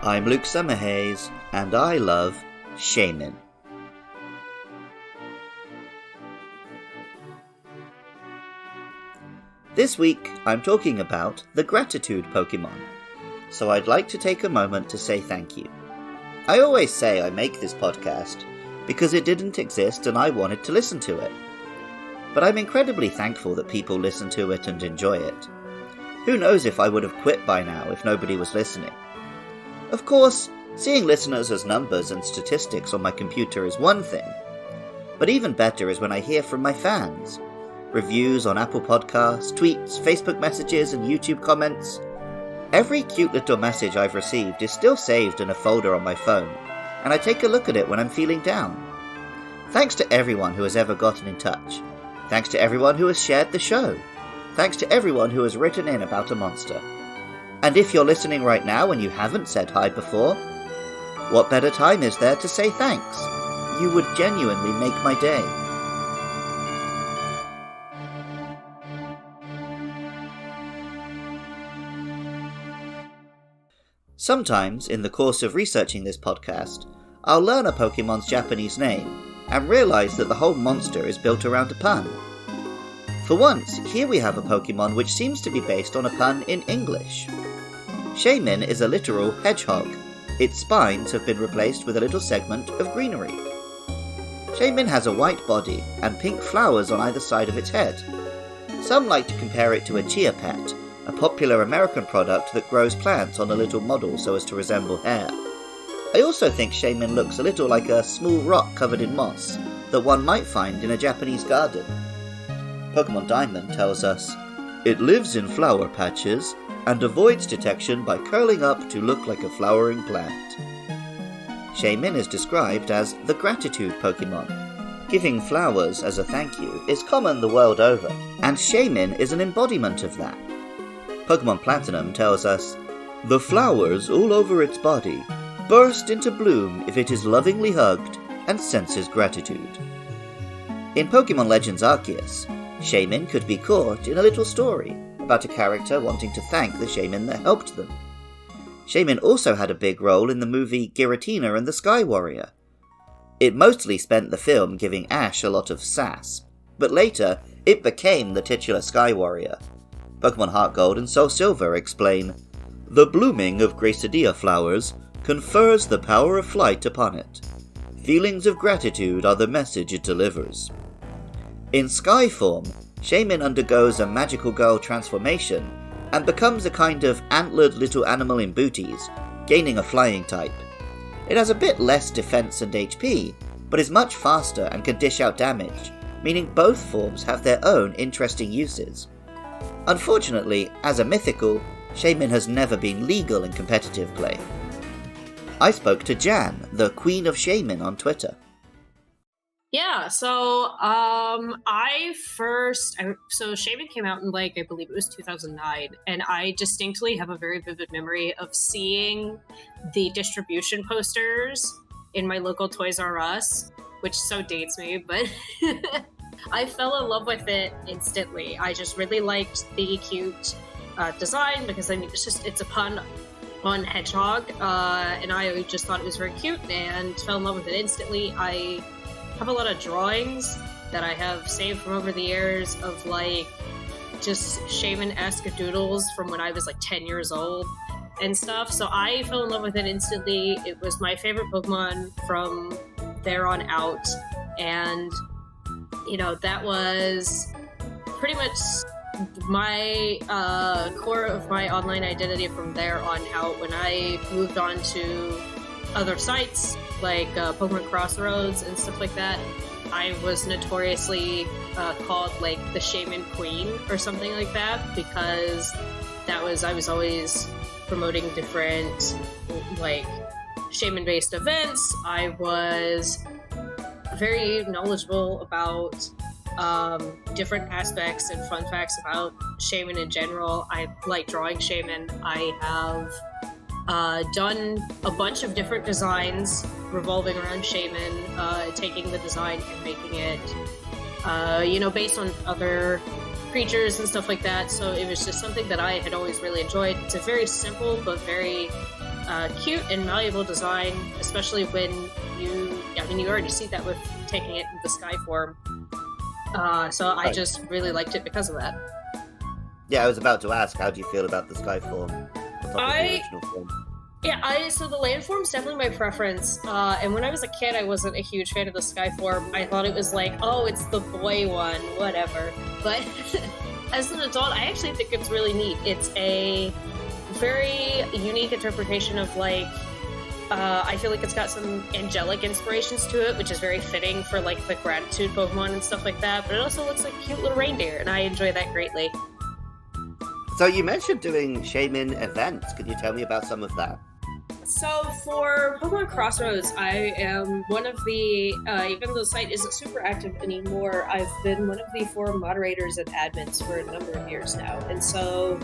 I'm Luke Summerhays, and I love Shaymin. This week, I'm talking about the gratitude Pokemon, so I'd like to take a moment to say thank you. I always say I make this podcast because it didn't exist and I wanted to listen to it. But I'm incredibly thankful that people listen to it and enjoy it. Who knows if I would have quit by now if nobody was listening. Of course, seeing listeners as numbers and statistics on my computer is one thing, but even better is when I hear from my fans. Reviews on Apple Podcasts, tweets, Facebook messages, and YouTube comments. Every cute little message I've received is still saved in a folder on my phone, and I take a look at it when I'm feeling down. Thanks to everyone who has ever gotten in touch. Thanks to everyone who has shared the show. Thanks to everyone who has written in about a monster. And if you're listening right now and you haven't said hi before, what better time is there to say thanks? You would genuinely make my day. Sometimes, in the course of researching this podcast, I'll learn a Pokemon's Japanese name and realise that the whole monster is built around a pun. For once, here we have a Pokemon which seems to be based on a pun in English. Shaymin is a literal hedgehog. Its spines have been replaced with a little segment of greenery. Shaymin has a white body and pink flowers on either side of its head. Some like to compare it to a chia pet, a popular American product that grows plants on a little model so as to resemble hair. I also think Shaymin looks a little like a small rock covered in moss that one might find in a Japanese garden. Pokemon Diamond tells us, "It lives in flower patches and avoids detection by curling up to look like a flowering plant." Shaymin is described as the gratitude Pokemon. Giving flowers as a thank you is common the world over, and Shaymin is an embodiment of that. Pokemon Platinum tells us, "The flowers all over its body burst into bloom if it is lovingly hugged and senses gratitude." In Pokemon Legends Arceus, Shaymin could be caught in a little story about a character wanting to thank the Shaymin that helped them. Shaymin also had a big role in the movie Giratina and the Sky Warrior. It mostly spent the film giving Ash a lot of sass, but later it became the titular Sky Warrior. Pokemon Heart Gold and Soul Silver explain, "The blooming of Gracidea flowers confers the power of flight upon it. Feelings of gratitude are the message it delivers." In Sky form, Shaymin undergoes a magical girl transformation and becomes a kind of antlered little animal in booties, gaining a flying type. It has a bit less defense and HP, but is much faster and can dish out damage, meaning both forms have their own interesting uses. Unfortunately, as a mythical, Shaymin has never been legal in competitive play. I spoke to Jan, the Queen of Shaymin, on Twitter. Yeah, so Shaymin came out in I believe it was 2009, and I distinctly have a very vivid memory of seeing the distribution posters in my local Toys R Us, which so dates me, but I fell in love with it instantly. I just really liked the cute design because it's a pun on hedgehog, and I just thought it was very cute and fell in love with it instantly. I have a lot of drawings that I have saved from over the years of just Shaymin-esque doodles from when I was 10 years old and stuff. So I fell in love with it instantly. It was my favorite Pokemon from there on out, and that was pretty much my core of my online identity from there on out. When I moved on to other sites like Pokemon Crossroads and stuff like that, I was notoriously called the Shaymin Queen or something like that, because I was always promoting different Shaymin based events. I was very knowledgeable about different aspects and fun facts about Shaymin in general. I like drawing Shaymin. I have done a bunch of different designs revolving around Shaymin, taking the design and making it, based on other creatures and stuff like that. So it was just something that I had always really enjoyed. It's a very simple but very cute and malleable design, especially when you already see that with taking it in the sky form. So I just really liked it because of that. Yeah, I was about to ask, how do you feel about the sky form on top of the original form? Yeah, so the land form's definitely my preference. And when I was a kid, I wasn't a huge fan of the sky form. I thought it was like, oh, it's the boy one, whatever. But as an adult, I actually think it's really neat. It's a very unique interpretation of like, I feel like it's got some angelic inspirations to it, which is very fitting for like the gratitude Pokemon and stuff like that. But it also looks like a cute little reindeer, and I enjoy that greatly. So you mentioned doing Shaymin events. Could you tell me about some of that? So for Pokemon Crossroads, I am one of the, even though the site isn't super active anymore, I've been one of the forum moderators and admins for a number of years now. And so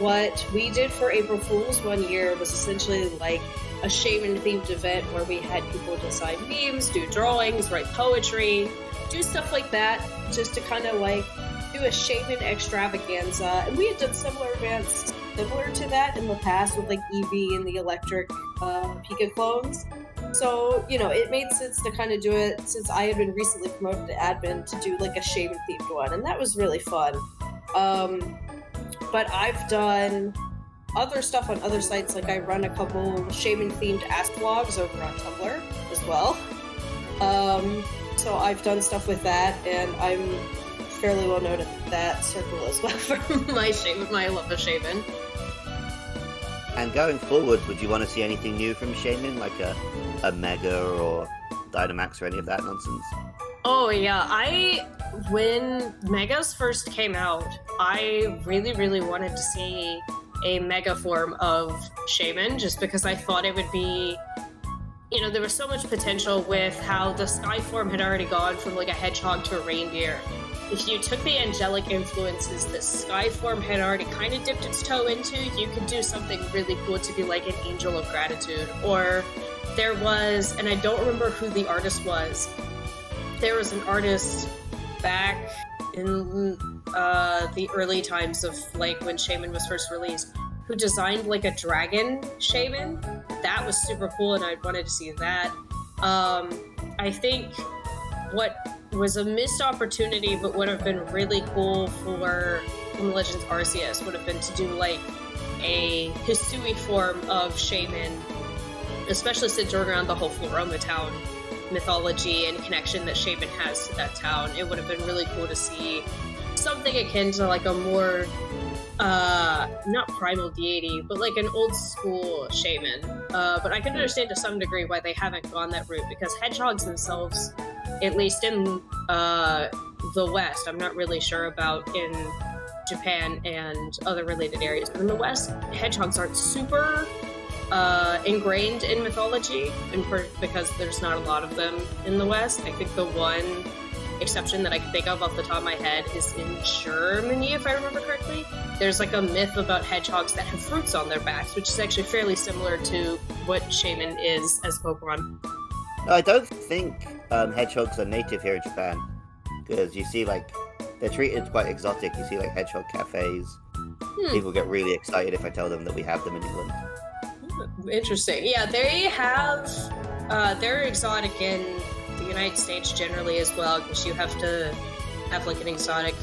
what we did for April Fool's one year was essentially like a Shaymin-themed event where we had people design memes, do drawings, write poetry, do stuff like that, just to kind of like do a Shaymin extravaganza. And we had done similar events similar to that in the past with like Eevee and the electric Pika clones. So, it made sense to kind of do it since I had been recently promoted to admin to do like a Shaymin themed one, and that was really fun. But I've done other stuff on other sites, like I run a couple Shaymin themed Ask blogs over on Tumblr as well. So I've done stuff with that, and I'm fairly well known at that circle as well for my love of Shaymin. And going forward, would you want to see anything new from Shaymin, like a Mega or Dynamax or any of that nonsense? Oh yeah, when Megas first came out, I really, really wanted to see a Mega form of Shaymin, just because I thought it would be, there was so much potential with how the Sky form had already gone from like a hedgehog to a reindeer. If you took the angelic influences that Sky form had already kind of dipped its toe into, you could do something really cool to be like an angel of gratitude. Or there was, and I don't remember who the artist was, there was an artist back in the early times of like when Shaymin was first released who designed like a dragon Shaymin. That was super cool, and I wanted to see that. I think what was a missed opportunity but would have been really cool for Legends Arceus would have been to do like a Hisui form of Shaymin, especially centered around the whole Floroma town mythology and connection that Shaymin has to that town. It would have been really cool to see something akin to like a more not primal deity, but like an old school Shaymin. But I can understand to some degree why they haven't gone that route, because hedgehogs themselves, at least in the West, I'm not really sure about in Japan and other related areas, but in the West, hedgehogs aren't super ingrained in mythology, because there's not a lot of them in the West. I think the one exception that I can think of off the top of my head is in Germany, if I remember correctly. There's like a myth about hedgehogs that have fruits on their backs, which is actually fairly similar to what Shaymin is as a Pokemon. I don't think hedgehogs are native here in Japan, because you see like they're treated quite exotic. You see like hedgehog cafes. People get really excited if I tell them that we have them in England. Interesting. Yeah, they have they're exotic in the United States generally as well, because you have to have like an exotic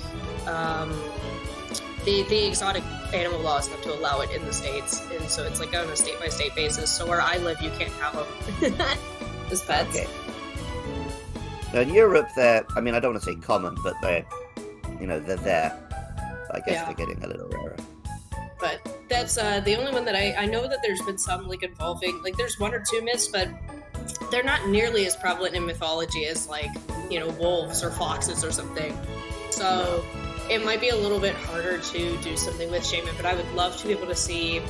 the exotic animal laws have to allow it in the States, and so it's like on a state-by-state basis. So where I live, you can't have them as pets. Okay. Now in Europe, they're, I mean, I don't want to say common, but they're there. I guess they're getting a little rarer. But that's the only one that I know that there's been some like involving, like there's one or two myths, but they're not nearly as prevalent in mythology as like, wolves or foxes or something. So it might be a little bit harder to do something with Shaymin, but I would love to be able to see,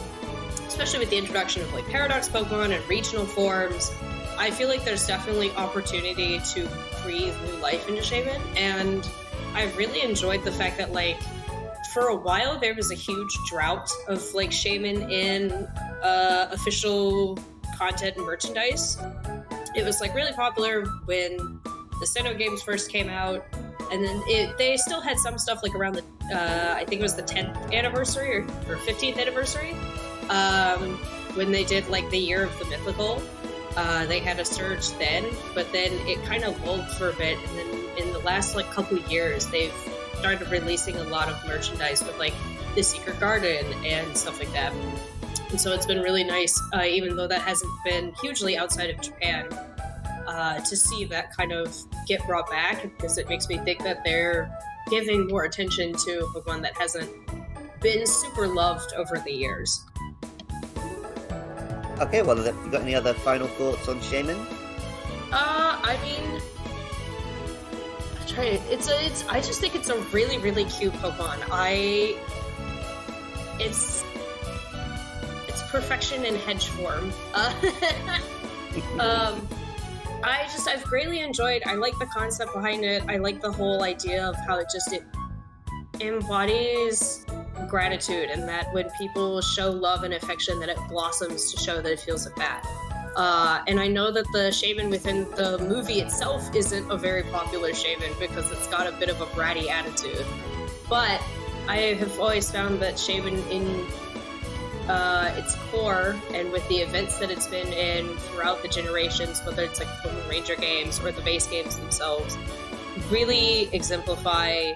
especially with the introduction of like Paradox Pokemon and regional forms, I feel like there's definitely opportunity to breathe new life into Shaymin. And I really enjoyed the fact that like for a while there was a huge drought of like Shaymin in official content and merchandise. It was like really popular when the Sinnoh games first came out, and then they still had some stuff like around the I think it was the 10th anniversary or 15th anniversary. when they did like the Year of the Mythical. They had a surge then, but then it kind of lulled for a bit, and then in the last like couple of years, they've started releasing a lot of merchandise with like the Secret Garden and stuff like that. And so it's been really nice, even though that hasn't been hugely outside of Japan, to see that kind of get brought back, because it makes me think that they're giving more attention to Pokemon that hasn't been super loved over the years. Okay, well, have you got any other final thoughts on Shaymin? I mean, I just think it's a really, really cute Pokemon. It's perfection in hedge form. I've greatly enjoyed. I like the concept behind it. I like the whole idea of how it embodies gratitude, and that when people show love and affection, that it blossoms to show that it feels it back. And I know that the Shaymin within the movie itself isn't a very popular Shaymin because it's got a bit of a bratty attitude. But I have always found that Shaymin in its core, and with the events that it's been in throughout the generations, whether it's like Pokemon Ranger games or the base games themselves, really exemplify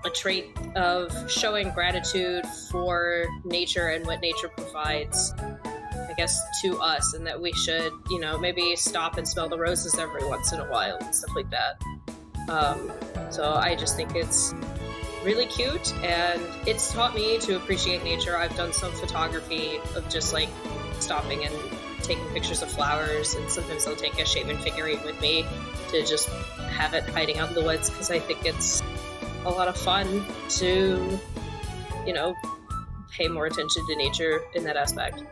a trait of showing gratitude for nature and what nature provides, I guess, to us, and that we should, maybe stop and smell the roses every once in a while and stuff like that. So I just think it's really cute, and it's taught me to appreciate nature. I've done some photography of just like stopping and taking pictures of flowers, and sometimes I'll take a Shaymin figurine with me to just have it hiding out in the woods, because I think it's a lot of fun to, pay more attention to nature in that aspect.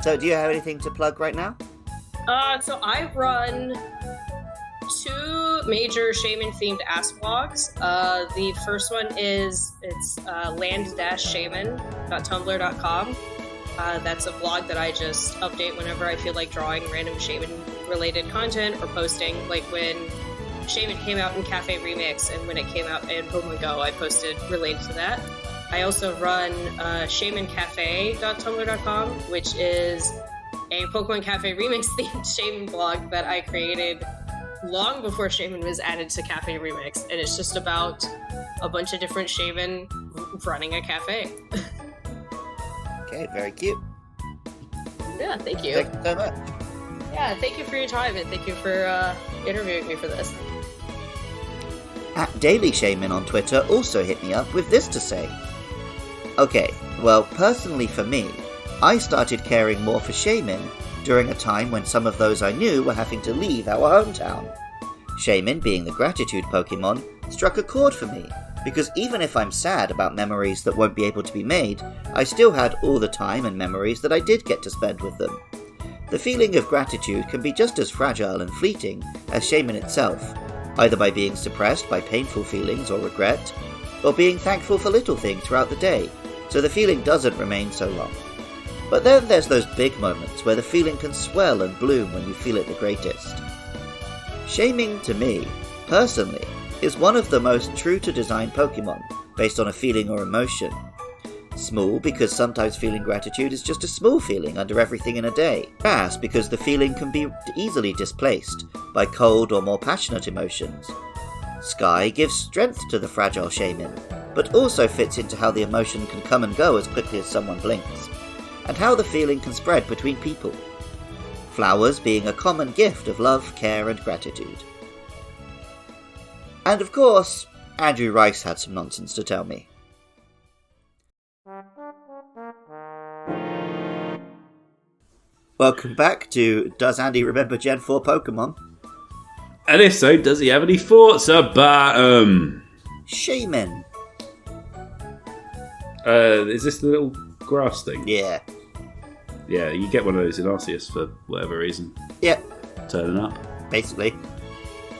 So do you have anything to plug right now? So I run 2 major Shaymin-themed Ask blogs. The first one it's land-shaymin.tumblr.com. That's a blog that I just update whenever I feel like drawing random Shaymin-related content or posting, like when Shaymin came out in Cafe Remix, and when it came out in Pokemon Go, I posted related to that. I also run ShayminCafe.tumblr.com, which is a Pokemon Cafe Remix themed Shaymin blog that I created long before Shaymin was added to Cafe Remix, and it's just about a bunch of different Shaymin running a cafe. Okay, very cute. Yeah, thank you. Thank you so much. Yeah, thank you for your time, and thank you for interviewing me for this. At Daily Shaymin on Twitter also hit me up with this to say. Okay, well, personally for me, I started caring more for Shaymin during a time when some of those I knew were having to leave our hometown. Shaymin, being the gratitude Pokemon, struck a chord for me, because even if I'm sad about memories that won't be able to be made, I still had all the time and memories that I did get to spend with them. The feeling of gratitude can be just as fragile and fleeting as Shaymin itself, either by being suppressed by painful feelings or regret, or being thankful for little things throughout the day, so the feeling doesn't remain so long. But then there's those big moments where the feeling can swell and bloom when you feel it the greatest. Shaymin, to me, personally, is one of the most true-to-design Pokemon, based on a feeling or emotion. Small because sometimes feeling gratitude is just a small feeling under everything in a day. Fast because the feeling can be easily displaced by cold or more passionate emotions. Sky gives strength to the fragile Shaymin, but also fits into how the emotion can come and go as quickly as someone blinks, and how the feeling can spread between people. Flowers being a common gift of love, care, and gratitude. And of course, Andrew Rice had some nonsense to tell me. Welcome back to Does Andy Remember Gen 4 Pokemon? And if so, does he have any thoughts about Shaymin. Is this the little grass thing? Yeah. Yeah, you get one of those in Arceus for whatever reason. Yeah. Turning up. Basically.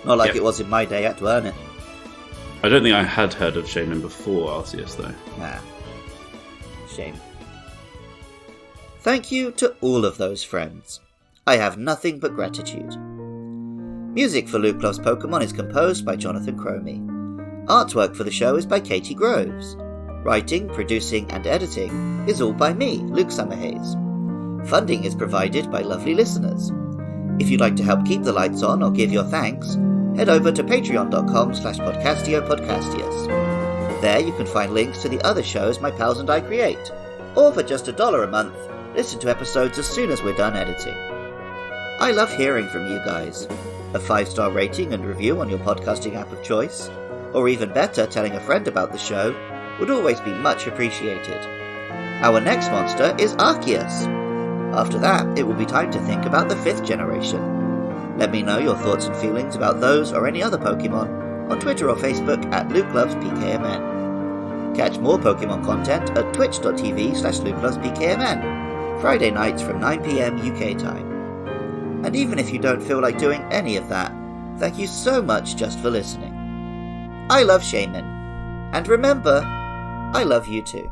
Not like it was in my day, I had to earn it. I don't think I had heard of Shaymin before Arceus, though. Nah. Shame. Thank you to all of those friends. I have nothing but gratitude. Music for Luke Loves Pokemon is composed by Jonathan Cromie. Artwork for the show is by Katie Groves. Writing, producing, and editing is all by me, Luke Summerhays. Funding is provided by lovely listeners. If you'd like to help keep the lights on or give your thanks, head over to patreon.com/podcastiopodcastius. There you can find links to the other shows my pals and I create. Or for just $1 a month, listen to episodes as soon as we're done editing. I love hearing from you guys. A 5-star rating and review on your podcasting app of choice, or even better, telling a friend about the show, would always be much appreciated. Our next monster is Arceus. After that, it will be time to think about the 5th generation. Let me know your thoughts and feelings about those or any other Pokemon on Twitter or Facebook at LukeLovesPKMN. Catch more Pokemon content at twitch.tv/LukeLovesPKMN, Friday nights from 9 PM UK time. And even if you don't feel like doing any of that, thank you so much just for listening. I love Shaymin. And remember, I love you too.